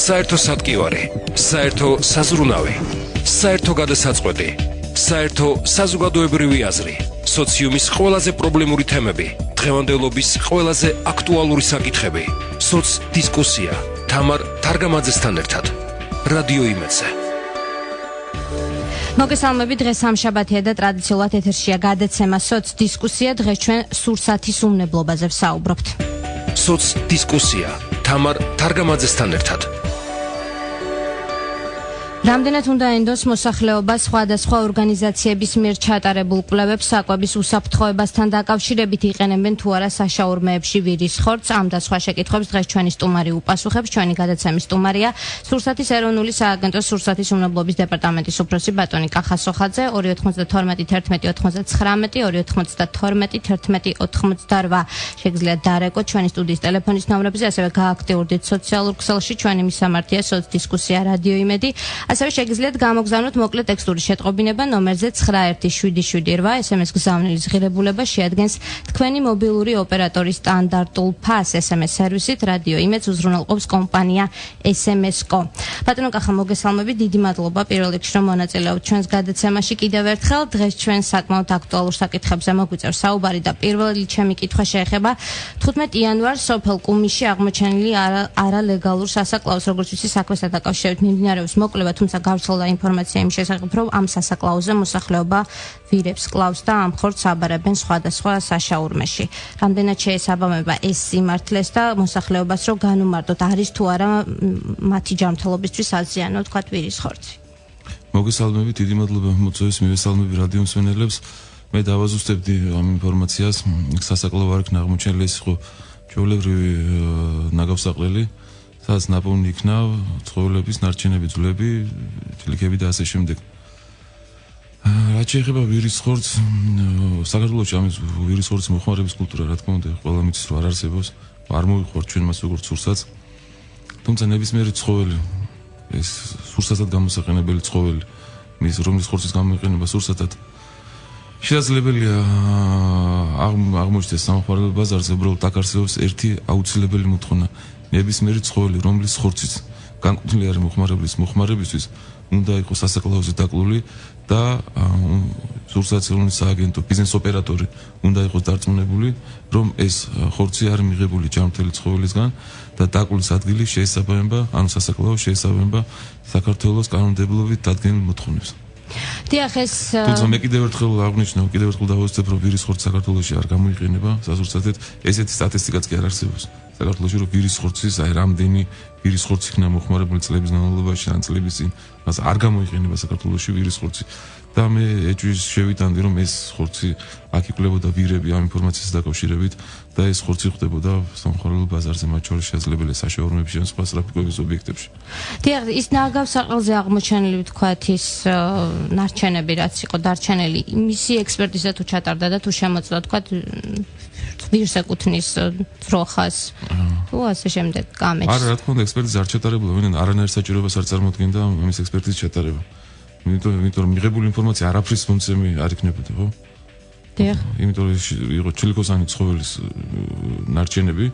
საერთო სატკივარი, საერთო საზრუნავი, საერთო გადასაწყვეტი, საერთო საზოგადოებრივი აზრი, სოციუმის ყველაზე პრობლემური თემები, დღევანდელობის ყველაზე აქტუალური საკითხები, სოცდისკუსია, თამარ თარგამაძესთან ერთად, რადიო იმედზე. მოგესალმები, დღეს სამშაბათია და ტრადიციულად ეთერშია გადაცემა სოცდისკუსია. დღეს ჩვენ სურსათის უმნებლობაზე ვსაუბრობთ. სოცდისკუსია, თამარ თარგამაძესთან ერთად. რამდენად უნდა ენდოს მოსახლეობა სხვადასხვა ორგანიზაციების მიერ ჩატარებულ კვლევებს საკვების უსაფრთხოებასთან დაკავშირებით იყენებენ თუ არა საშაურმეებში ვირის ხორცს? ამ და სხვა შეკითხვებს დღეს ჩვენი სტუმარი უპასუხებს. ჩვენი გადაცემის სტუმარია სურსათის ეროვნული სააგენტოს სურსათის უმნებლობის დეპარტამენტის უფროსი ბატონი კახა სოხაძე. 292 11 99 292 11 88. შეგიძლიათ დარეკოთ ჩვენი სტუდიის ტელეფონის ნომრებზე, ასევე გააქტიურდით სოციალურ ქსელში. ჩვენი მისამართია სოცდისკუსია რადიო იმედი. ასევე შეგიძლიათ გამოგზავნოთ მოკლე ტექსტური შეტყობინება ნომერზე 917778. SMS გზავნილის ღირებულება შეადგენს თქვენი მობილური ოპერატორის სტანდარტულ ფას. SMS სერვისით რადიო იმედს უზრუნველყოფს კომპანია SMS-Co. ბატონო კახა, მოგესალმები, დიდი მადლობა პირველ რიგში რომ მონაწილეობთ ჩვენს გადაცემაში. კიდევ ერთხელ დღეს ჩვენ საკმაოდ აქტუალურ საკითხებზე მოგვიწევს საუბარი და პირველი ჩემი კითხვა შეეხება 15 იანვარს სოფელ კუმიში აღმოჩენილი არალეგალურ სასაკლაოს, როგორც ვიცი, საქმესთან დაკავშირებით მიმდინარეობს მოკვლევა, თუმცა გავრცელდა ინფორმაცია იმ შესახებ, რომ ამ სასაკლაოზე მოსახლეობა ვირებს კლავს და ამ ხორცს აბარებენ სხვადასხვა საშაურმეში. რამდენად შეესაბამება ეს სიმართლეს და მოსახლეობას, რომ განუმარტოთ, არის თუ არა მათი ჯანმრთელობისთვის აზიანო, თქვათ, ვირის ხორცი? მოგესალმებით, დიდი მადლობა მოწვევის, მივესალმები რადიო მსმენელებს. მე დავაზუსტებდი ამ ინფორმაციას. სასაკლაო არ იქნა აღმოჩენილი, ეს იყო ჩვეულებრივი ნაგავსაყრელი, სადაც ნაპოვნი იქნა ცხოველების ნარჩენები, ძვლები, თილიქები და ასე შემდეგ. რაც შეეხება ვირის ხორცს, საქართველოში ამის ვირის ხორცის მოხმარების კულტურა, რა თქმა უნდა, ყველა მიცის რომ არ არსებობს, არ მოვიხوارთ ჩვენ მას როგორც სურსაც. თუმცა ნებისმიერი ცხოველი, ეს სურსათად გამოსაყენებელი ცხოველი, რომლის ხორცის გამოიყენება სურსათად, შესაძლებელია აღმოჩნდეს სამხმარებლო ბაზარზე. უბრალოდ აქ არსებობს ერთი აუცილებელი მოთხოვნა. ნებისმიერი ცხოველი, რომლის ხორციც განკუთვნილი არის მოხმარებისთვის, უნდა იყოს სასაკლაოზე დაკლული და სურსათის ეროვნული სააგენტო ბიზნეს ოპერატორი უნდა იყოს დარწმუნებული, რომ ეს ხორცი არის მიღებული ჯანმრთელი ცხოველისგან და დაკვლის ადგილი შეესაბამება, ანუ სასაკლაო შეესაბამება საქართველოს კანონმდებლობით დადგენილ მოთხოვნებს. თუმცა მე კიდევ ერთხელ აღნიშნავ, კიდევ ერთხელ დავუძებ, რომ ვირის ხორცი საქართველოში არ გამოიყენება სასურსათად, ესეთი სტატისტიკაც კი არ არსებობს. საქართველოში რომ ვირის ხორცის, რამდენი ვირის ხორცი იქნა მოხმარებული წლების განმავლობაში, ან წლების წინ, მას არ გამოიყენება საქართველოში ვირის ხორცი. და მე ეჭვის შევიტანდი, რომ ეს ხორცი აქ იკლებოდა ვირები ამ ინფორმაციას დაკავშირებით და ეს ხორცი ხდებოდა სამხმარებლო ბაზარზე, მათ შორის შესაძლებელია საშაურმეებში ან სხვა სტრაფიკობის ობიექტებში. დიახ, ის ნაგავსაყრელზე აღმოჩენილი, თქვათ, ის ნარჩენები, რაც იყო დარჩენილი, მისი ექსპერტიზა თუ ჩატარდა და თუ შემოწდა, თქვათ, ვირს ეკუთვნის ძროხას თუ ასე შემდეგ გამეჩს? არა, რა თქმა უნდა, ექსპერტიზა არ ჩატარებულა, ვინმე არანაირ საჭიროებას არ წარმოადგენდა ამის ექსპერტიზის ჩატარება. იმიტომ რომ მიღებული ინფორმაცია არაფრის მომცემი არ იქნებოდა, ხო? დიახ. იმიტომ რომ იყო ჩილიქოსანი ცხოველის ნარჩენები,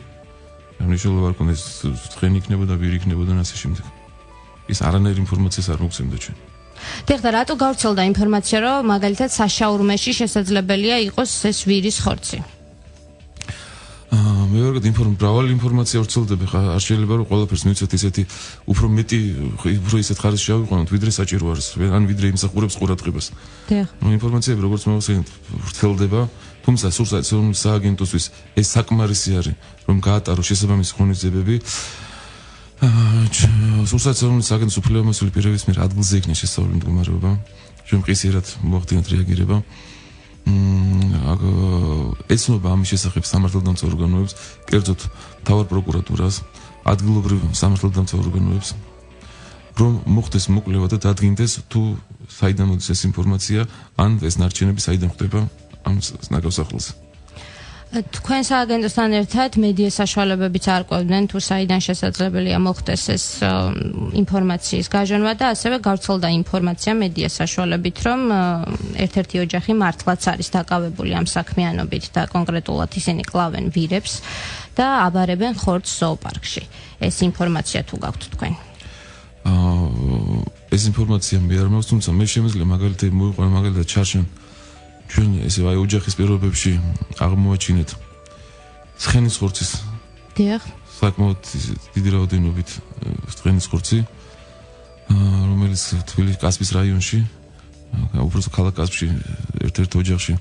მნიშვნელობა არ ქონდა, ეს ცხენი იქნებოდა, ვირი იქნებოდა და ასე შემდეგ. ის არანაირ ინფორმაციას არ მოგცემდა ჩვენ. დიახ, და რატო გავრცელდა ინფორმაცია, რომ მაგალითად საშაურმეში შესაძლებელია იყოს ეს ვირის ხორცი? მე ვერგად მრავალი ინფორმაცია ვრცელდება, ხა არ შეიძლება რომ ყველაფერს მივცეთ ისეთი უფრო მეტი, უფრო ისეთ ხარისხში ავიყვანოთ, ვიდრე საჭირო არის, ან ვიდრე იმსახურებს ყურადღებას. დიახ. ინფორმაციები როგორც მოვასწრებთ ვრცელდება, თუმცა სურსათის ეროვნული სააგენტოსთვის ეს საკმარისი არის, რომ გაატაროს შესაბამისი ღონისძიებები. სურსათის ეროვნული სააგენტოს უფლებამოსილი პირების მიერ ადგილზე იქნება შესწავლილი მდგომარეობა, ჩვენ მყისიერად მოახდინოთ რეაგირება. ეცნობა ამის შესახებ სამართალდამცავ ორგანოებს, კერძოდ მთავარ პროკურატურას, ადგილობრივ სამართალდამცავ ორგანოებს, რომ მოხდეს მოკვლევა და დადგინდეს თუ საიდან მოდის ეს ინფორმაცია, ან ეს ნარჩენები საიდან ხდება ამ ნაგავსაყრელზე. თქვენ სააგენტოსთან ერთად მედია საშუალებებიც არკვევდნენ თუ საიდან შესაძლებელია მოხდეს ეს ინფორმაციის გაჟონვა და ასევე გავრცელდა ინფორმაცია მედია საშუალებით, რომ ერთ-ერთი ოჯახი მართლაც არის დაკავებული ამ საქმიანობით და კონკრეტულად ისინი კლავენ ვირებს და აბარებენ ხორცს ზოოპარკში. ეს ინფორმაცია თუ გაქვთ თქვენ? ეს ინფორმაცია მე არ მაქვს, თუმცა მე შემიძლია მაგალითად მოვიყვანო მაგალითად ჩარჩენ ჩვენ ესე აი ოჯახის პირობებში აღმოაჩინეთ ცხენის ხორცის დიახ საკმაოდ დიდი რაოდენობით ცხენის ხორცი რომელიც თბილისის კასპის რაიონში უბრალოდ ქალაქ კასპში ერთ-ერთ ოჯახში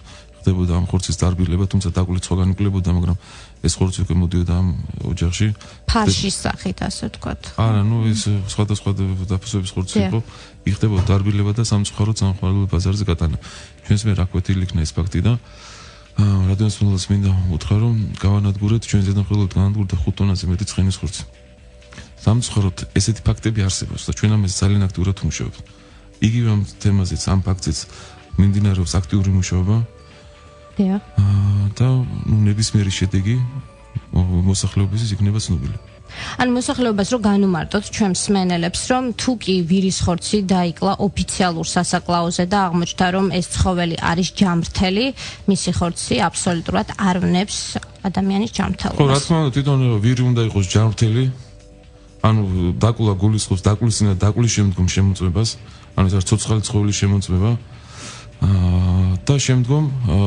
ხდებოდა ამ ხორცის დარბილება, თუმცა დაკვლის ხო განიკლებოდა, მაგრამ ეს ხორცი უკვე მოდიოდა ამ ოჯახში ფაშის სახით ასე ვთქვათ. არა, ნუ ეს სხვადასხვა დაფასების ხორცი იყო, იხდებოდა დარბილება და სამწუხაროდ სამხმარებლო ბაზარზე გატანა. ჩვენს მიერ აკვეთილი იქნა ეს ფაქტი და რადიონის მოლას მინდა უთხრა, რომ გავანადგურეთ ჩვენ ზედამხედველად განადგურდა 5 ტონაზე მეტი ცხენის ხორცი. სამწუხაროდ ესეთი ფაქტები არსებობს და ჩვენ ამას ძალიან აქტიურად ვმუშაობთ. იგივე ამ თემაზეც, ამ ფაქტზეც მიმდინარეობს აქტიური მუშაობა. დიახ. და ნებისმიერი შედეგი მოსახლეობისთვის იქნება ცნობილი. ან მოსახლეობას რო განუმარტოთ ჩვენ მსმენელებს, რომ თუ კი ვირის ხორცი დაიკლა ოფიციალურ სასაკლაოზე და აღმოჩნდა, რომ ეს ცხოველი არის ჯამრთელი, მისი ხორცი აბსოლუტურად არ ვნებს ადამიანის ჯამრთელობას. ხო, რა თქმა უნდა, თვითონ ვირი უნდა იყოს ჯამრთელი. ანუ დაკლა გულისხმობს დაკლისინა დაკლის შემდგომ შემოწმებას, ანუ ეს არის ცოცხალი ცხოველის შემოწმება. და შემდგომ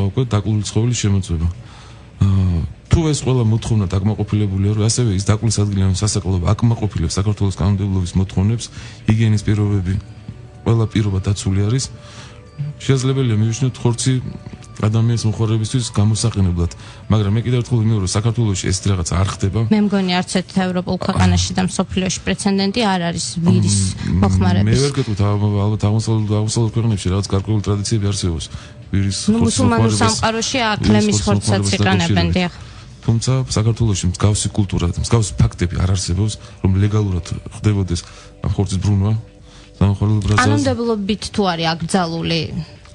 უკვე დაკლული ცხოველის შემოწმება. თუ ეს ყველა მოთხოვნა დაკმაყოფილებულია, რომ ასევე ის დაკლის ადგილი ან სასაკლაო აკმაყოფილებს საქართველოს კანონმდებლობის მოთხოვნებს, ჰიგიენის პირობები, ყველა პირობა დაცული არის. შესაძლებელია მივიჩნიოთ ხორცი ადამიანის მოხარებისთვის გამოსაყენებლად, მაგრამ მე კიდევ ერთხელ ვიმეორებ, საქართველოში ეს რაღაც არ ხდება. მე მგონი არც ერთ ევროპულ ქვეყანაში და მსოფლიოში პრეცედენტი არ არის ვირის მოხმარების. მე ვერ გეტყვით, ალბათ აღმოსავლეთ ქვეყნებში რაღაც გარკვეული ტრადიციები არსებობს. ვირის ხორცის მუსულმანურ სამყაროში აკლემის ხორცსაც იყენებენ, დიახ. თუმცა საქართველოში მსგავსი კულტურა და მსგავსი ფაქტები არ არსებობს, რომ ლეგალურად ხდებოდეს ამ ხორცის ბრუნვა. სამხარეულ ბრაზას. კანონმდებლობით თუ არის აკრძალული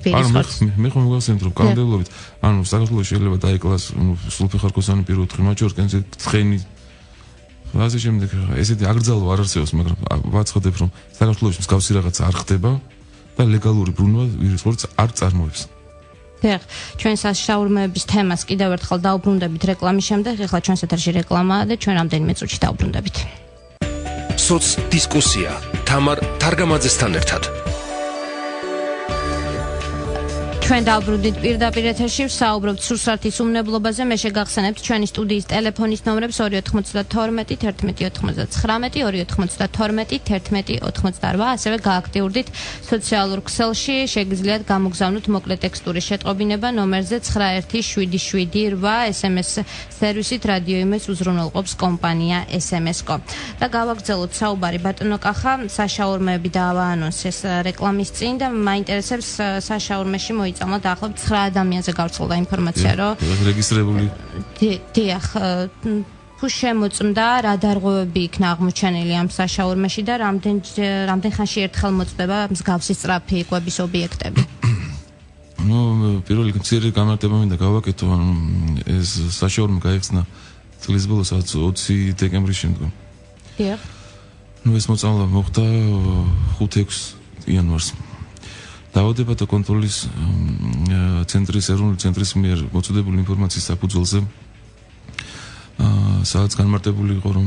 ვირის ხორცი. მე ხომ მოგახსენებთ, რომ კანონმდებლობით, ანუ საქართველოში შეიძლება დაიკლას სულფეხარკოსანი პირველ თხრი მაჩვენე ორგანიზე ცხენი. ასე შემდეგ ესეთი აკრძალვა არ არსებობს, მაგრამ ვაცხადებ, რომ საქართველოში მსგავსი რაღაცა არ ხდება და ლეგალური ბრუნვა ვირის ხორცს არ წარმოებს. დიახ, ჩვენ საშაურმეების თემას კიდევ ერთხელ დაუბრუნდებით რეკლამის შემდეგ, ეხლა ჩვენს ეთერში რეკლამაა და ჩვენ რამდენიმე წუთში დაუბრუნდებით. სოც დისკუსია თამარ თარგამაძესთან ერთად. ჩვენ დავბრუნდით პირდაპირ ეთერში, ვსაუბრობთ სურსათის უმნებლობაზე. მე შეგახსენებთ ჩვენი სტუდიის ტელეფონის ნომრებს 292 1199, 292 1188, ასევე გააქტიურდით სოციალურ ქსელში, შეგიძლიათ გამოგზავნოთ მოკლე ტექსტური შეტყობინება ნომერზე 91778, SMS სერვისით რადიო იმედს უზრუნველყოფს კომპანია SMS-კო. და გავაგრძელოთ საუბარი ბატონო კახა, საშაურმეები დაავაანონსეს რეკლამის წინ და მაინტერესებს საშაურმეში მოიწამლა დაახლოებით 9 ადამიანზე გავრცელდა ინფორმაცია, რომ რეგისტრირებული დიახ, თუ შემოწმდა, რა დარღვევები იქნა აღმოჩენილი ამ საშაურმეში და რამდენ ხანში ერთხელ მოწდება მსგავსი სწრაფი კვების ობიექტები? ნუ პირველი მცირე გამარტება მინდა გავაკეთო, ანუ ეს საშაურმე გაიხსნა წლის ბოლოს 20 დეკემბრის შემდგომ. დიახ. ნუ ეს მოწამლა მოხდა 5-6 იანვარს. დაავადებათა კონტროლის ცენტრის ეროვნული ცენტრის მიერ მოწოდებული ინფორმაციის საფუძველზე სადაც განმარტებული იყო, რომ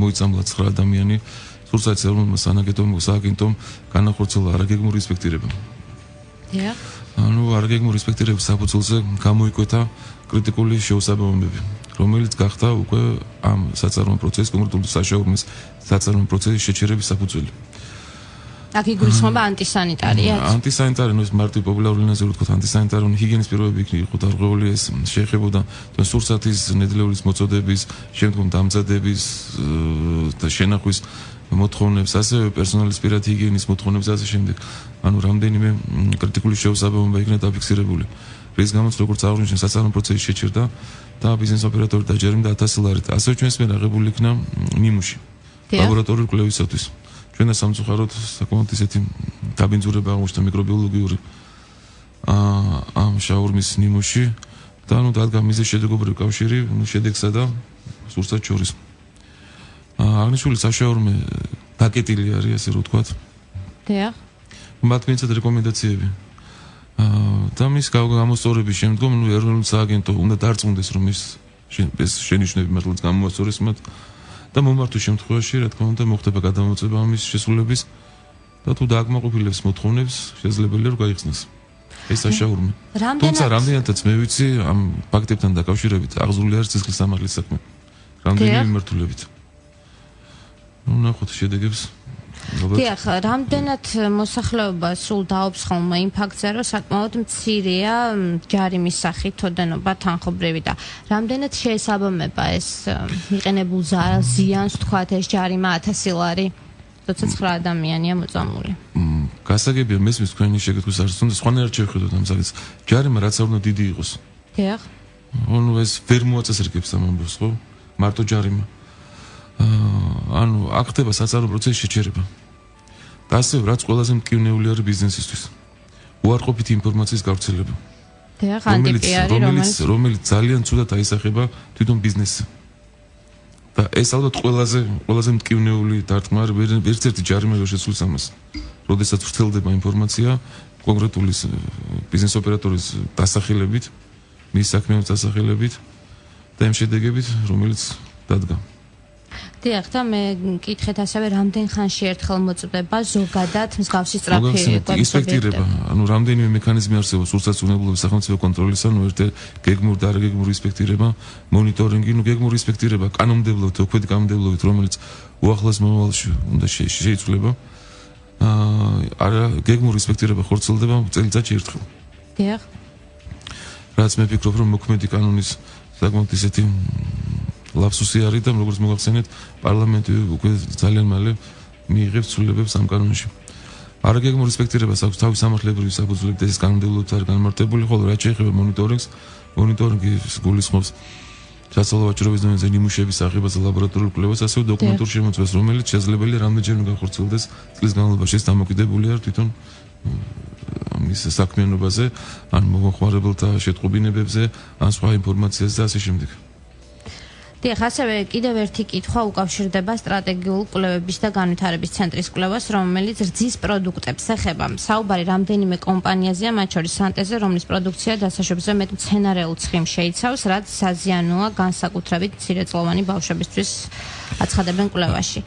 მოიწამლა 9 ადამიანი სურსათის ეროვნულმა სააგენტომ განახორციელა არაგეგმური ინსპექტირება. დიახ. ანუ არაგეგმური ინსპექტირების საფუძველზე გამოიკვეთა კრიტიკული შეუსაბამობები, რომელიც გახდა უკვე ამ საწარმოო პროცესის, კონკრეტული საშაურმის საწარმოო პროცესის შეჩერების საფუძველი. აქ იგულისხმება ანტისანიტარია? ანტისანიტარი, ნუ ეს მარტივ პოპულარული ენაზე ვთქვათ, ანტისანიტარი, ჰიგიენის პირობები იყო დარღვეული, ეს შეეხებოდა სურსათის ნედლეულის მოწოდების, შემდგომ დამზადების და შენახვის მოთხოვნებს, ასევე პერსონალის პირადი ჰიგიენის მოთხოვნებს და ასე შემდეგ. ანუ რამდენიმე კრიტიკული შეუსაბამობა იქნა დაფიქსირებული, რის გამოც როგორც აღნიშნე საწარმოო პროცესი შეჩერდა და ბიზნეს ოპერატორი დაჯერიმდა 1000 ლარით. ასევე ჩვენს მიერ აღებული იქნა ნიმუში ლაბორატორიული კვლევისათვის. ჩვენ და სამწუხაროდ საკმაოდ ისეთი დაბინძურება აღმოჩნდა მიკრობიოლოგიური ამ შაურმის ნიმუში და ნუ დადგა მიზეზ შედეგობრივი კავშირი შედეგსა და სურსათს შორის. აღნიშნული საშაურმე პაკეტილი არის, ასე რომ ვთქვათ. დიახ. მათ მიეცათ რეკომენდაციები. და მის გამოსწორების შემდგომ ნუ ეროვნული სააგენტო უნდა დარწმუნდეს, რომ ეს შენიშვნები მართლაც გამოასწორეს მათ და მომართვის შემთხვევაში, რა თქმა უნდა, მოხდება გადამოწება ამის შესრულების და თუ დააკმაყოფილებს მოთხოვნებს, შესაძლებელია რომ გაიხსნას. ეს საშაურმე. თუმცა რამდენადაც მე ვიცი ამ ფაქტებთან დაკავშირებით აღზრული არის ციხის სამართლის საქმე. რამდენი მიმართულებით. ნახოთ შედეგებს. დიახ, რამდენად მოსახლეობა სულ დაობს ხოლმე იმ ფაქტზე, რომ საკმაოდ მცირეა ჯარიმის სახით თოდენობა თანხობრივი და რამდენად შეესაბამება ეს მიყენებულ ზიანს, თქვათ, ეს ჯარიმა 1000 ლარი, როცა 9 ადამიანია მოწამული. გასაგებია მესმის თქვენი შეკითხვის არის, თუმცა სხვანაირად შევხედოთ ამ საკითხს. ჯარიმა რაც არ უნდა დიდი იყოს. დიახ. ანუ ეს ვერ მოაწესრიგებს ამ ამბავს, ხო? მარტო ჯარიმა. ანუ აქ ხდება საწარო პროცესის შეჩერება. და ასევე რაც ყველაზე მტკივნეული არის ბიზნესისთვის. უარყოფითი ინფორმაციის გავრცელება. დიახ, ანტიპიარი, რომელიც ძალიან ცუდად აისახება თვითონ ბიზნესს. და ეს ალბათ ყველაზე მტკივნეული დარტყმა არის ერთ-ერთი ჯარიმა რო შეცვლის ამას. როდესაც ვრცელდება ინფორმაცია კონკრეტული ბიზნეს ოპერატორის დასახელებით, მის საქმიანობის დასახელებით და იმ შედეგებით, რომელიც დადგა. დიახ, და მე მკითხეთ ასევე რამდენ ხანში ერთხელ მოწდება ზოგადად მსგავსი სწრაფი ინსპექტირება, ანუ რამდენიმე მექანიზმი არსებობს სურსათის უნებლობის სახელმწიფო კონტროლისა, ნუ ერთ გეგმური და არაგეგმური ინსპექტირება, მონიტორინგი, ნუ გეგმური ინსპექტირება კანონმდებლობით, უქმედი კანონმდებლობით, რომელიც უახლოეს მომავალში უნდა შეიცვლება. არა გეგმური ინსპექტირება ხორციელდება წელიწადში ერთხელ. დიახ. რაც მე ვფიქრობ, რომ მოქმედი კანონის საკმაოდ ისეთი ლაფსუსი არის და როგორც მოგახსენეთ, პარლამენტი უკვე ძალიან მალე მიიღებს ცვლილებებს ამ კანონში. არაგეგმური ინსპექტირებას აქვს თავის სამართლებრივი საფუძვლები და ეს კანონმდებლობით არის განმარტებული, ხოლო რაც შეეხება მონიტორინგს, მონიტორინგი გულისხმობს სასწავლო ვაჭრობის დონეზე ნიმუშების აღებას და ლაბორატორიულ კვლევას, ასევე დოკუმენტურ შემოწმებას, რომელიც შესაძლებელია რამდენჯერმე განხორციელდეს წლის განმავლობაში. ეს დამოკიდებული არის თვითონ მის საქმიანობაზე, ან მომხმარებელთა შეტყობინებებზე, ან სხვა ინფორმაციაზე და ასე შემდეგ. დიახ, ასევე კიდევ ერთი კითხვა უკავშირდება სტრატეგიულ კვლევების და განვითარების ცენტრის კვლევას, რომელიც რძის პროდუქტებს ეხება. საუბარი რამდენიმე კომპანიაზეა, მათ შორის სანტეზე, რომლის პროდუქცია დასაშვებზე მეტ მცენარეულ ცხიმს შეიცავს, რაც საზიანოა განსაკუთრებით მცირეწლოვანი ბავშვებისთვის, აცხადებენ კვლევაში.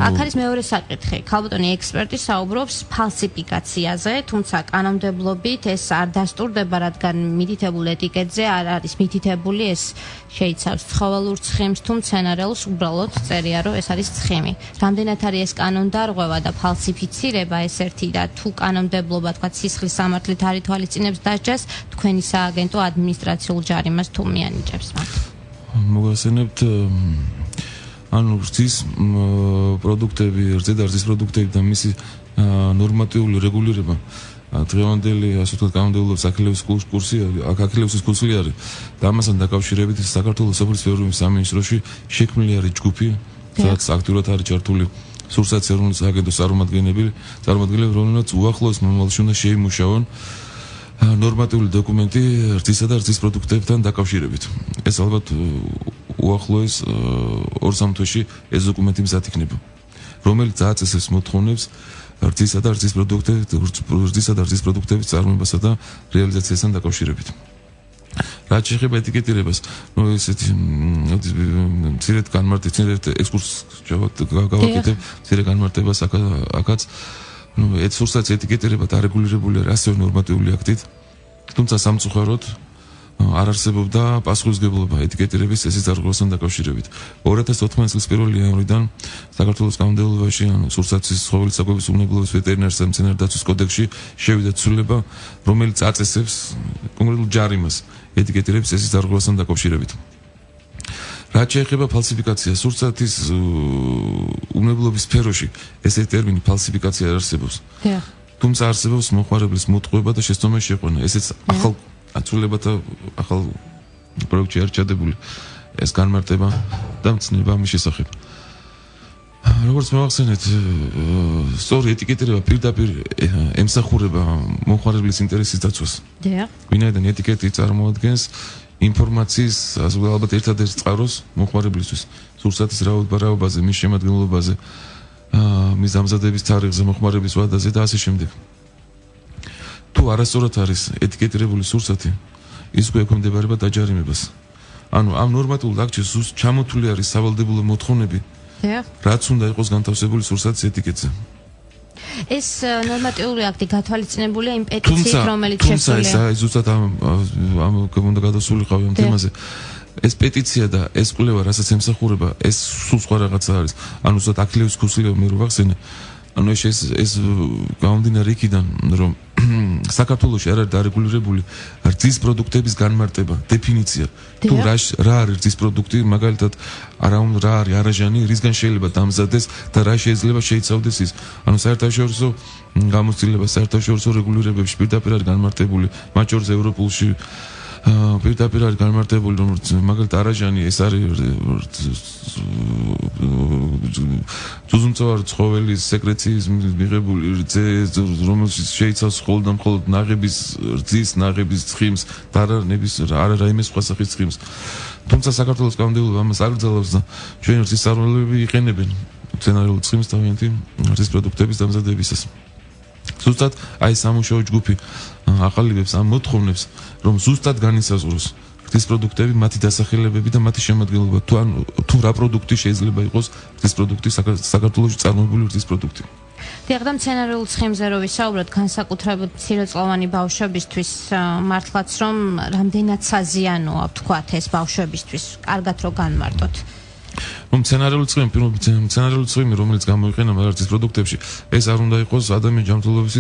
აქ არის მეორე საკითხი. ქალბატონი ექსპერტი საუბრობს ფალსიფიკაციაზე, თუმცა კანონმდებლობით ეს არ დასტურდება, რადგან მითითებულ ეტიკეტზე არ არის მითითებული ეს შეიცავს ცხოველურ ცხიმს თუ მცენარეულს, უბრალოდ წერია, რომ ეს არის ცხიმი. რამდენად არის ეს კანონდარღვევა და ფალსიფიცირება ეს ერთი და თუ კანონმდებლობა, თქვა სისხლის სამართლით არ ითვალისწინებს დასჯას, თქვენი სააგენტო ადმინისტრაციულ ჯარიმას თუ მიანიჭებს მათ. მოგახსენებთ ანუ რძის პროდუქტები, რძე და რძის პროდუქტები და მისი ნორმატიული რეგულირება დღევანდელი ასე ვთქვათ კანონმდებლობის აქილევსის კურსი აქ აქილევსის კურსი არის და ამასთან დაკავშირებით საქართველოს სოფლის მეურნეობის სამინისტროში შექმნილი არის ჯგუფი, სადაც აქტიურად არის ჩართული სურსათის ეროვნული სააგენტოს წარმომადგენლები, რომლებიც უახლოეს მომავალში უნდა შეიმუშაონ ნორმატიული დოკუმენტი რძისა და რძის პროდუქტებთან დაკავშირებით. ეს ალბათ უახლოეს 2-3 თვეში ეს დოკუმენტი მზად იქნება, რომელიც აწესებს მოთხოვნებს რძისა და რძის პროდუქტების წარმოებასა და რეალიზაციასთან დაკავშირებით. რაც შეეხება ეტიკეტირებას, ნუ ესეთი მცირედ ექსკურსს გავაკეთებ, მცირედ განმარტებას აქაც ნუ ეს სურსათის ეტიკეტირება დარეგულირებული არის ასევე ნორმატიული აქტით, თუმცა სამწუხაროდ არ არსებობდა პასუხისმგებლობა ეტიკეტირების წესის დარღვევასთან დაკავშირებით. 2014 წლის 1 იანვრიდან საქართველოს კანონმდებლობაში სურსათის ცხოველის საკვების უნებლობის ვეტერინარისა და მცენარე დაცვის კოდექსში შევიდა ცვლილება, რომელიც აწესებს კონკრეტულ ჯარიმას ეტიკეტირების წესის დარღვევასთან დაკავშირებით. რაც შეეხება ფალსიფიკაციას, სურსათის უნებლობის სფეროში ესე ტერმინი ფალსიფიკაცია არ არსებობს. თუმცა არსებობს მოხმარებლის მოტყუება და შეცდომის შეყვანა. ესეც ახალ აცვლილებათა ახალ პროექტში არ ჩადებული ეს განმარტება და მცნება ამის შესახებ. როგორც მოვახსენეთ, სწორი ეტიკეტირება პირდაპირ ემსახურება მომხმარებლის ინტერესის დაცვას. ვინაიდან ეტიკეტი წარმოადგენს ინფორმაციის ალბათ ერთადერთ წყაროს მომხმარებლისთვის სურსათის რაოდენობაზე, მის შემადგენლობაზე, მის დამზადების თარიღზე, მომხმარების ვადაზე და ასე შემდეგ. თუ არასწორად არის ეტიკეტირებული სურსათი, ის უკვე ექვემდებარება დაჯარიმებას. ანუ ამ ნორმატიულ აქტში ჩამოთვლილი არის სავალდებულო მოთხოვნები, რაც უნდა იყოს განთავსებული სურსათის ეტიკეტზე. ეს ნორმატიული აქტი გათვალისწინებულია იმ პეტიციით, რომელიც შესულია. თუმცა ეს ზუსტად ამ უნდა გადასულიყავი ამ თემაზე. ეს პეტიცია და ეს კვლევა, რასაც ემსახურება, ეს სულ სხვა რაღაცა არის. ანუ ზუსტად აქლევის ქუსლია მე რო ვახსენე. ანუ ეს გამომდინარე იქიდან, რომ საქართველოში არ არის დარეგულირებული რძის პროდუქტების განმარტება, დეფინიცია. თუ რა არის რძის პროდუქტი, მაგალითად, რა არის არაჟანი, რისგან შეიძლება დამზადდეს და რა შეიძლება შეიცავდეს ის. ანუ საერთაშორისო გამოცდილება, საერთაშორისო რეგულირებებში პირდაპირ არის განმარტებული, მათ შორის ევროპულში პირდაპირ არის განმარტებული, რომ მაგალითად არაჟანი ეს არის ძუძუმწოვარი ცხოველის სეკრეციის მიღებული რძე, რომელშიც შეიცავს მხოლოდ და მხოლოდ ნაღების რძის, ნაღების ცხიმს და არა რაიმე სხვა სახის ცხიმს. თუმცა საქართველოს კანონმდებლობა ამას აგრძელებს და ჩვენი რძის მწარმოებლები იყენებენ მცენარეული ცხიმის თავიანთი რძის პროდუქტების დამზადებისას. ზუსტად აი სამუშაო ჯგუფი აყალიბებს ამ მოთხოვნებს, რომ ზუსტად განისაზღვროს რძის პროდუქტები, მათი დასახელებები და მათი შემადგენლობა. თუ რა პროდუქტი შეიძლება იყოს რძის პროდუქტი, საქართველოში წარმოებული რძის პროდუქტი. დიახ, და მცენარეულ ცხიმზე რო ვისაუბროთ, განსაკუთრებით მცირეწლოვანი ბავშვებისთვის, მართლაც რომ რამდენად საზიანოა ვთქვათ ეს ბავშვებისთვის, კარგად რო განმარტოთ. მცენარეული ცხიმი, რომელიც გამოიყენა მაგალითად პროდუქტებში, ეს არ უნდა იყოს ადამიანის ჯანმრთელობის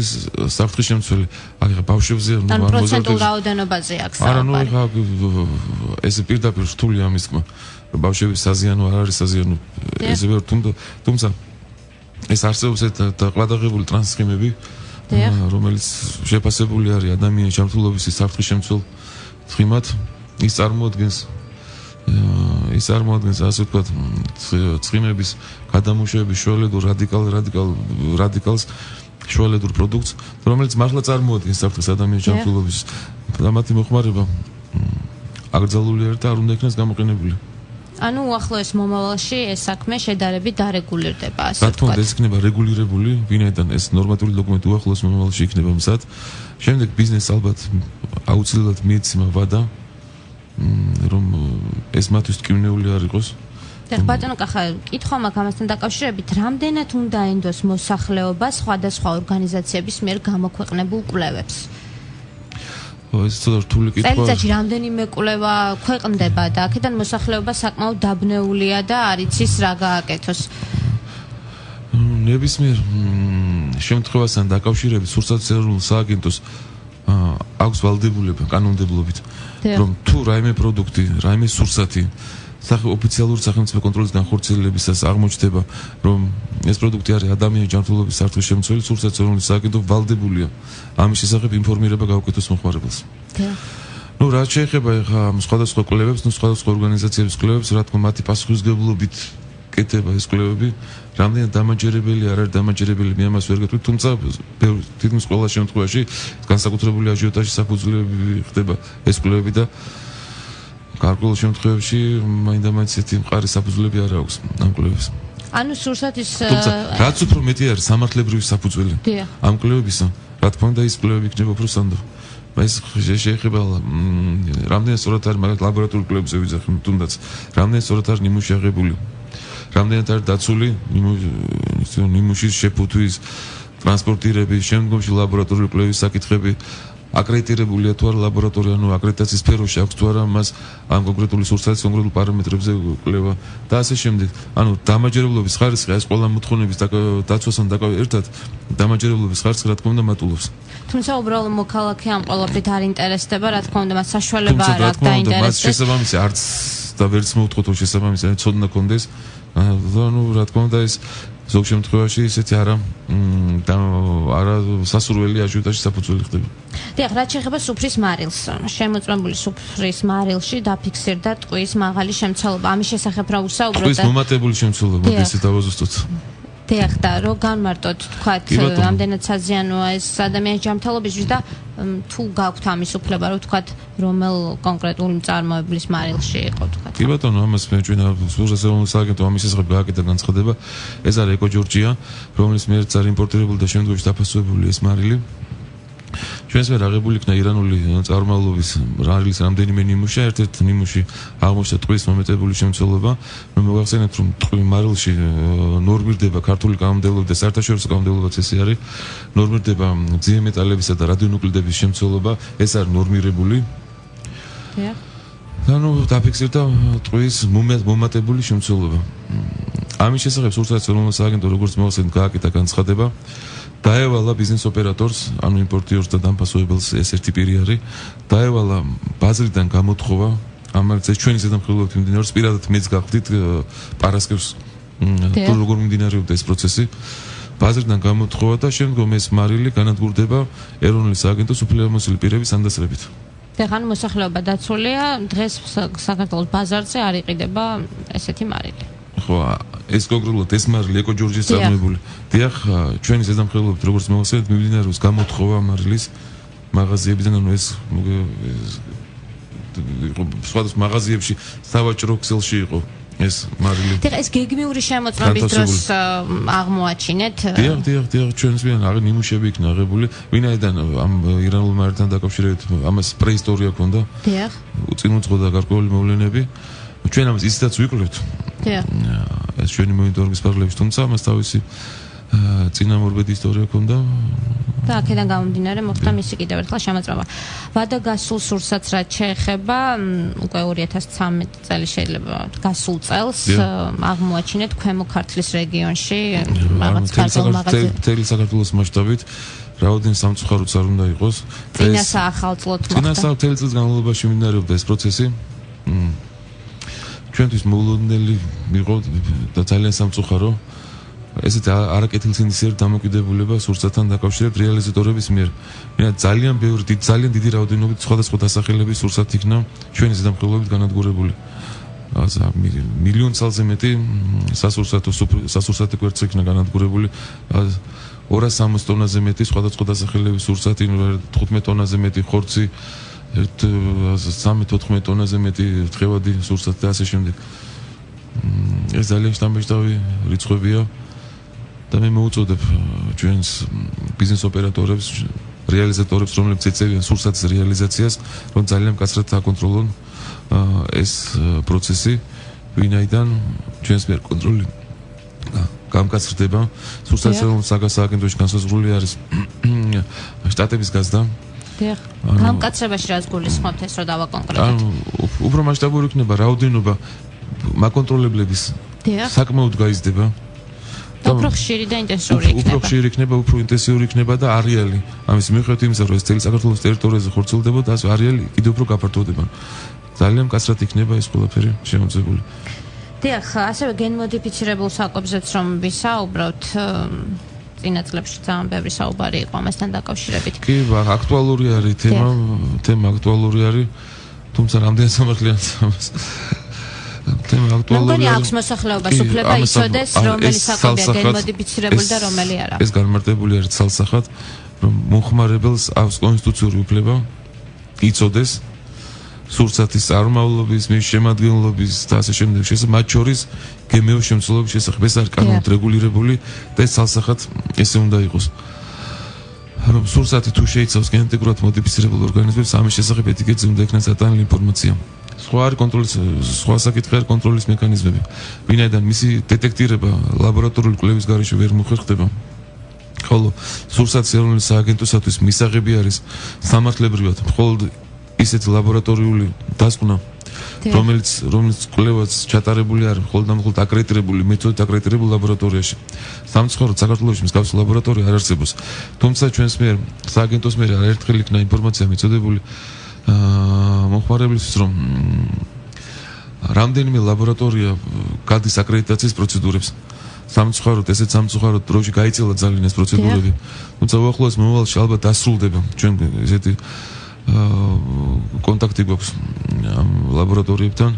საფრთხის შემცველი. აი, ბავშვებზე ან პროცენტულ რაოდენობაზე აქვს საუბარი. არა, ეს პირდაპირ რთულია ამის თქმა. ბავშვების საზიანო არ არის საზიანო. ესე ვერ თუმცა ეს არსებობს დაყლადაღებული ტრანსცხიმები, რომელიც შეფასებული არის ადამიანის ჯანმრთელობის საფრთხის შემცველ ცხიმად, ის წარმოადგენს ასე ვთქვათ ცხიმების გადამუშავების შუალედურ რადიკალს შუალედურ პროდუქტს, რომელიც მართლა წარმოადგენს საფრთხეს ადამიანის ჯანმრთელობის და მათი მოხმარება აკრძალული არის და არ უნდა იქნას გამოყენებული. ანუ უახლოეს მომავალში ეს საქმე შედარებით დარეგულირდება, ასე ვთქვათ. რა თქმა უნდა, ეს იქნება რეგულირებული, ვინაიდან ეს ნორმატიული დოკუმენტი უახლოეს მომავალში იქნება მზად. შემდეგ ბიზნესს ალბათ აუცილებლად მიეცემა ვადა, რომ ეს მათთვის ტკივნეული არ იყოს. დიახ, ბატონო კახა, კითხვა მაქვს ამასთან დაკავშირებით, რამდენად უნდა ენდოს მოსახლეობა სხვადასხვა ორგანიზაციების მიერ გამოქვეყნებულ კვლევებს? ეს ცოტა რთული კითხვაა. წელიწადში რამდენიმე კვლევა ქვეყნდება და აქედან მოსახლეობა საკმაოდ დაბნეულია და არ იცის რა გააკეთოს. ნებისმიერ შემთხვევასთან დაკავშირებით სურსათმცემელურ სააგენტოს აქვს ვალდებულება კანონმდებლობით, რომ თუ რაიმე პროდუქტი, რაიმე სურსათი ოფიციალური სახელმწიფო კონტროლის განხორციელებისას აღმოჩნდება, რომ ეს პროდუქტი არის ადამიანის ჯანმრთელობის საფრთხის შემცველი, სურსათმცემელური სააგენტო ვალდებულია ამის შესახებ ინფორმირება გაუკეთოს მომხმარებელს. ნუ რაც შეეხება ახლა სხვადასხვა კვლევებს, სხვადასხვა ორგანიზაციების კვლევებს, რა თქმა უნდა, მათი პასუხისმგებლობით კეთება ეს კვლევები, რამდენად დამაჯერებელი არ არის დამაჯერებელი, მე ამას ვერ გეტყვით, თუმცა თითქმის ყველა შემთხვევაში განსაკუთრებული აჟიოტაჟის საფუძვლები ხდება ეს კვლევები და გარკვეულ შემთხვევებში მაინდა-მაინც ესეთი მყარი საფუძვლები არ აქვს ამ კვლევებს. ანუ სურსათის თუმცა რაც უფრო მეტი არის სამართლებრივი საფუძველი ამ კვლევებისა, რა თქმა უნდა ის კვლევები იქნება უფრო სანდო. ეს შეეხება რამდენად სწორად არის მაგალითად ლაბორატორიული კვლევებზე ვიძახი, თუნდაც რამდენად სწორად არის ნიმუში აღებული. რამდენად არის დაცული ნიმუშის შეფუთვის, ტრანსპორტირების, შემდგომში ლაბორატორიული კვლევის საკითხები, აკრედიტირებულია თუ არა ლაბორატორია, ანუ აკრედიტაციის სფეროში აქვს თუ არა მას ამ კონკრეტული სურსათის კონკრეტულ პარამეტრებზე კვლევა და ასე შემდეგ. ანუ დამაჯერებლობის ხარისხი ეს ყველა მოთხოვნების დაცვასთან ერთად დამაჯერებლობის ხარისხი რა თქმა უნდა მატულობს. თუმცა უბრალოდ მოქალაქე ამ ყველაფრით არ ინტერესდება, რა თქმა უნდა, მას საშუალება არ აქვს დაინტერესდეს. მას შესაბამისი არც და ვერც მოვთხოვთ რომ შესაბამისი ცოდნა კონდეს. ანუ რა თქმა უნდა ეს ზოგ შემთხვევაში ისეთი არა სასურველი აჟიოტაჟი საფუძველი ხდება. დიახ, რაც შეეხება სუფრის მარილს, შემოწმებული სუფრის მარილში დაფიქსირდა ტყვის მაღალი შემცველობა. ამის შესახებ რა ვსაუბრობთ? ტყვის მომატებული შემცველობა, ესე დავაზუსტოთ. დიახ, და რო განმარტოთ, თქვათ, რამდენად საზიანოა ეს ადამიანის ჯანმრთელობისთვის და თუ გაქვთ ამის უფლება, რომ თქვათ, რომელ კონკრეტული მწარმოებლის მარილში იყო, თქვათ. კი ბატონო, ამას მე ჩვენა სურსათმცემელური სააგენტო ამის შესახებ გააკეთა განცხადება. ეს არის ეკო ჯორჯია, რომლის მიერაც არის იმპორტირებული და შემდგომში დაფასებული ეს მარილი. ჩვენს მიერ აღებული იქნა ირანული წარმომავლობის რალის რამდენიმე ნიმუშია, ერთ-ერთ ნიმუში აღმოჩნდა ტყვის მომეტებული შემცველობა, მოგახსენებთ რომ ტყვი მარილში ნორმირდება ქართული კანონმდებლობა და საერთაშორისო კანონმდებლობაც ესე არის, ნორმირდება მძიმე მეტალებისა და რადიონუკლიდების შემცველობა, ეს არის ნორმირებული. ანუ დაფიქსირდა ტყვის მომატებული შემცველობა. ამის შესახებ სურსათის სააგენტო როგორც მოახსენეთ გააკეთა განცხადება. დაევალა ბიზნეს ოპერატორს, ანუ იმპორტიორს და დამფასოებელს ეს ერთი პირი არის, დაევალა ბაზრიდან გამოთხოვა, ამაც ჩვენი ზედამხედველობით მიმდინარეობს, პირადად მეც გავხდით პარასკევს თუ როგორ მიმდინარეობდა ეს პროცესი. ბაზრიდან გამოთხოვა და შემდგომ ეს მარილი განადგურდება ეროვნული სააგენტოს უფლებამოსილი პირების ანდასრებით. ხან მოსახლეობა დაცულია, დღეს საქართველოს ბაზარზე არ იყიდება ესეთი მარილი. ხო, ეს კონკრეტულად ეს მარილი ეკო ჯორჯის წარმოებული. დიახ, ჩვენი ზედამხედველობით როგორც მოახსენეთ, მიმდინარეობს გამოთხოვა მარილის მაღაზიებიდან, ანუ ეს სხვადასხვა მაღაზიებში, სავაჭრო ქსელში იყო ეს მარილი. დიახ, ეს გეგმიური შემოწმების დროს აღმოაჩინეთ. დიახ, ჩვენს მიერ აღარ ნიმუშები იქნა აღებული, ვინაიდან ამ ირანულ მარილთან დაკავშირებით ამას პრეისტორია ჰქონდა. დიახ. წინ უძღოდა გარკვეული მოვლენები. ჩვენ ამას ისედაც ვიკვლევთ. დიახ. ეს ჩვენი მონიტორინგის ფარგლებში, თუმცა ამას თავისი წინამორბედი ისტორია ჰქონდა. და აქედან გამომდინარე მოხდა მისი კიდევ ერთხელ შემოწმება. ვადა გასულ სურსაც რაც შეეხება, უკვე 2013 წელი შეიძლება გასულ წელს აღმოაჩინეთ ქვემო ქართლის რეგიონში რაღაც ქართულ მაღაზიას. მთელი საქართველოს მასშტაბით რაოდენ სამწუხაროც არ უნდა იყოს. წინასა ახალწლოდ მოხდა. წინასა მთელი წლის განმავლობაში მიმდინარეობდა ეს პროცესი. ჩვენთვის მოულოდნელი იყო და ძალიან სამწუხარო ესეთ არაკეთილსინდისიერ დამოკიდებულება სურსათთან დაკავშირებით რეალიზატორების მიერ. ძალიან ბევრი ძალიან დიდი რაოდენობით სხვადასხვა დასახელების სურსათ იქნა ჩვენი ზედამხედველობით განადგურებული. მილიონ წელზე მეტი სასურსათო კვერცხი იქნა განადგურებული. 260 ტონაზე მეტი სხვადასხვა დასახელების სურსათი, 15 ტონაზე მეტი ხორცი, 13-14 ტონაზე მეტი თხევადი სურსათი და ასე შემდეგ. ეს ძალიან შთამბეჭდავი რიცხვებია. და მე მოუწოდებ ჩვენს ბიზნეს ოპერატორებს, რეალიზატორებს, რომლებიც ეწევიან სურსათის რეალიზაციას, რომ ძალიან მკაცრად აკონტროლონ ეს პროცესი, ვინაიდან ჩვენს მიერ კონტროლი გამკაცრდება. სურსათის ეროვნულ სააგენტოში განსაზღვრული არის შტატების გაზრდა. დიახ. გამკაცრებაში რას გულისხმობთ ეს რომ დავაკონკრეტოთ? უფრო მასშტაბური იქნება რაოდენობა მაკონტროლებლების. საკმაოდ გაიზრდება. უფრო ხშირი და ინტენსიური იქნება. უფრო ხშირი იქნება, უფრო ინტენსიური იქნება და არეალი. ამის მიუხედავად იმისა, რომ ეს წელი საქართველოს ტერიტორიაზე ხორციელდებოდა, ასე არეალი კიდევ უფრო გაფართოვდება. ძალიან მკაცრად იქნება ეს ყველაფერი შემოწმებული. დიახ, ასევე გენმოდიფიცირებულ საკვებზეც რომ ვისაუბროთ, წინა წლებში ძალიან ბევრი საუბარი იყო ამასთან დაკავშირებით. კი, აქტუალური არის თემა აქტუალური არის, თუმცა რამდენი სამართლიანია ამას. მგონი აქვს მოსახლეობას უფლება იცოდეს რომელი საკვებია გენმოდიფიცირებული და რომელი არა. ეს განმარტებული არის ცალსახად, რომ მომხმარებელს აქვს კონსტიტუციური უფლება იცოდეს სურსათის წარმომავლობის, მის შემადგენლობის და ასე შემდეგ შესახებ, მათ შორის გმო შემცველობის შესახებ. ეს არის კანონით რეგულირებული და ეს ცალსახად ესე უნდა იყოს. რომ სურსათი თუ შეიცავს გენეტიკურად მოდიფიცირებულ ორგანიზმებს, ამის შესახებ ეტიკეტზე უნდა იქნას დეტალური ინფორმაცია. სხვა საკითხი არის კონტროლის მექანიზმები. ვინაიდან მისი დეტექტირება ლაბორატორიული კვლევის გარეშე ვერ მოხერხდება. ხოლო სურსათის ეროვნული სააგენტოსათვის მისაღები არის სამართლებრივად მხოლოდ ისეთი ლაბორატორიული დასკვნა, რომელიც კვლევაც ჩატარებული არის მხოლოდ აკრედიტებული მეთოდით აკრედიტებულ ლაბორატორიაში. სამწუხაროდ საქართველოში მსგავსი ლაბორატორია არ არსებობს. თუმცა ჩვენს მიერ სააგენტოს მიერ არაერთხელ იქნა ინფორმაცია მიწოდებული მომხმარებლისთვის, რომ რამდენიმე ლაბორატორია გადის აკრედიტაციის პროცედურებს. სამწუხაროდ დროში გაიწელა ძალიან ეს პროცედურები. თუმცა უახლოეს მომავალში ალბათ დასრულდება. ჩვენ ესეთი კონტაქტი გვაქვს ამ ლაბორატორიებთან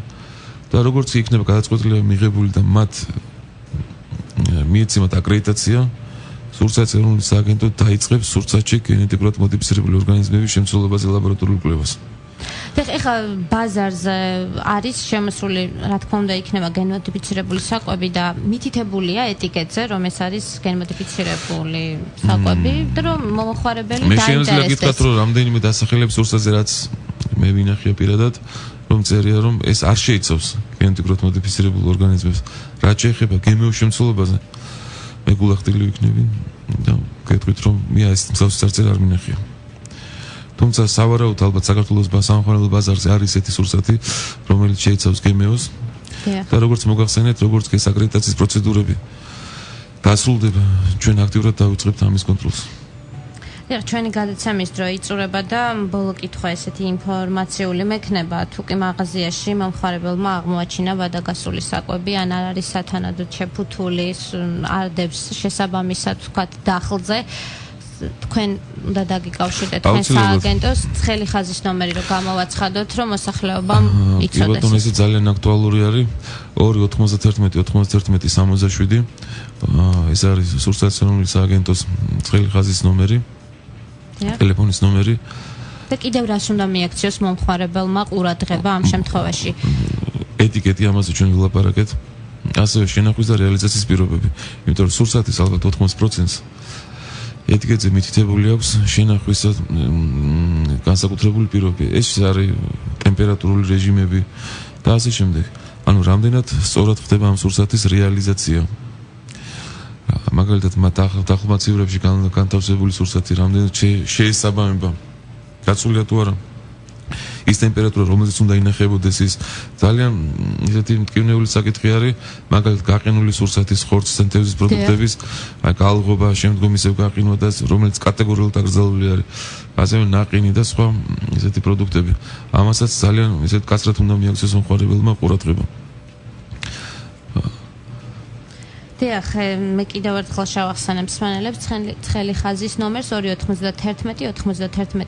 და როგორც იქნება გადაწყვეტილება მიღებული და მათ მიეცემათ აკრედიტაცია, სურსათის ეროვნული სააგენტო დაიწყებს სურსათში გენეტიკურად მოდიფიცირებული ორგანიზმების შემცველობაზე ლაბორატორიულ კვლევას. ეხლა ბაზარზე არის შემოსული, რა თქმა უნდა, იქნება გენმოდიფიცირებული საკვები და მითითებულია ეტიკეტზე, რომ ეს არის გენმოდიფიცირებული საკვები და რომ მომხმარებელი მე შეიძლება დაინტერესდეს. გითხრათ, რომ რამდენიმე დასახელების სურსათზე რაც მე ვინახია პირადად, რომ წერია, რომ ეს არ შეიცავს გენეტიკურად მოდიფიცირებულ ორგანიზმებს. რაც შეეხება გმო შემცველობაზე, მე გულახდილი ვიქნები და გეტყვით, რომ მე ეს მსგავსი წარწერა არ მინახია. თუმცა სავარაუდოდ ალბათ საქართველოს სამხმარებლო ბაზარზე არის ესეთი სურსათი, რომელიც შეიცავს გმოს. და როგორც მოგახსენეთ, როგორც კი ეს აკრედიტაციის პროცედურები დასრულდება, ჩვენ აქტიურად დავიწყებთ ამის კონტროლს. ჩვენი გადაცემის დრო იწურება და ბოლო კითხვა ესეთი ინფორმაციული მექნება, თუ კი მაღაზიაში მომხმარებელმა აღმოაჩინა ვადაგასული საკვები, ან არ არის სათანადოდ შეფუთული, არ დებს შესაბამისად ვთქვათ დახლზე, თქვენ უნდა დაგიკავშირდეთ თქვენ სააგენტოს ცხელი ხაზის ნომერი რომ გამოვაცხადოთ, რომ მოსახლეობამ იცოდეს. კი ბატონო, ეს ძალიან აქტუალური არის 291 91 67. ეს არის სურსათის სააგენტოს ცხელი ხაზის ნომერი. ტელეფონის ნომერი. და კიდევ რას უნდა მიაქციოს მომხმარებელმა ყურადღება ამ შემთხვევაში? ეტიკეტი ამაზე ჩვენ ვილაპარაკეთ. ასევე შენახვის და რეალიზაციის პირობები. იმიტომ რომ სურსათის ალბათ 80%-ს ეტიკეტზე მითითებული აქვს შენახვის განსაკუთრებული პირობები. ეს არის ტემპერატურული რეჟიმები და ასე შემდეგ. ანუ რამდენად სწორად ხდება ამ სურსათის რეალიზაცია. მაგალითად, დახმაცივრებში განთავსებული სურსათი რამდენად შეესაბამება გაცვლია თუ არა ის ტემპერატურა, რომელზეც უნდა ინახებოდეს ის ძალიან ისეთი მტკივნეული საკითხი არის, მაგალითად გაყინული სურსათის ხორცთან თევზის პროდუქტების გალღობა, შემდგომ ისევ გაყინვა და რომელიც კატეგორიულად აკრძალული არის. ასევე ნაყინი და სხვა ისეთი პროდუქტები. ამასაც ძალიან ისეთ კაცრად უნდა მიაქციოს მომხმარებელმა ყურადღება. დიახ, მე კიდევ ერთხელ შევახსენებ მსმენელებს ცხელი ხაზის ნომერს 291 91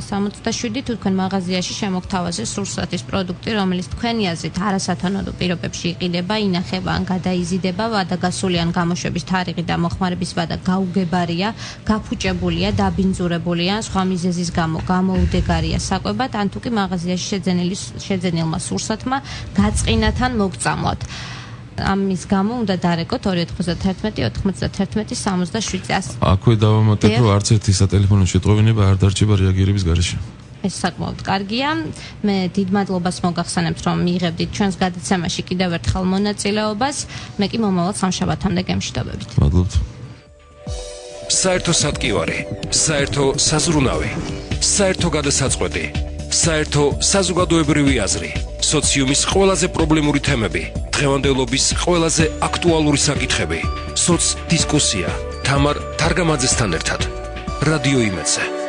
67. თუ თქვენ მაღაზიაში შემოგთავაზეს სურსათის პროდუქტი, რომელიც თქვენი აზრით არასათანადო პირობებში იყიდება, ინახება ან გადაიზიდება, ვადაგასული ან გამოშვების თარიღი და მოხმარების ვადა გაუგებარია, გაფუჭებულია, დაბინძურებულია, სხვა მიზეზის გამო გამოუდეგარია საკვებად, ან თუ კი მაღაზიაში შეძენილმა სურსათმა გაწყინათ ან მოგწამლოთ. ამის გამო უნდა დარეკოთ 291 91 67. აქვე დავამატებ, რომ არც ერთი სატელეფონო შეტყობინება არ დარჩება რეაგირების გარეშე. ეს საკმაოდ კარგია. მე დიდ მადლობას მოგახსენებთ, რომ მიიღებდით ჩვენს გადაცემაში კიდევ ერთხელ მონაწილეობას. მე კი მომავალ სამშაბათამდე გემშვიდობებით. მადლობთ. საერთო სატკივარი, საერთო საზრუნავი, საერთო გადასაწყვეტი, საერთო საზოგადოებრივი აზრი, სოციუმის ყველაზე პრობლემური თემები, დღევანდელობის ყველაზე აქტუალური საკითხები, სოც დისკუსია თამარ თარგამაძესთან ერთად. რადიო იმედზე.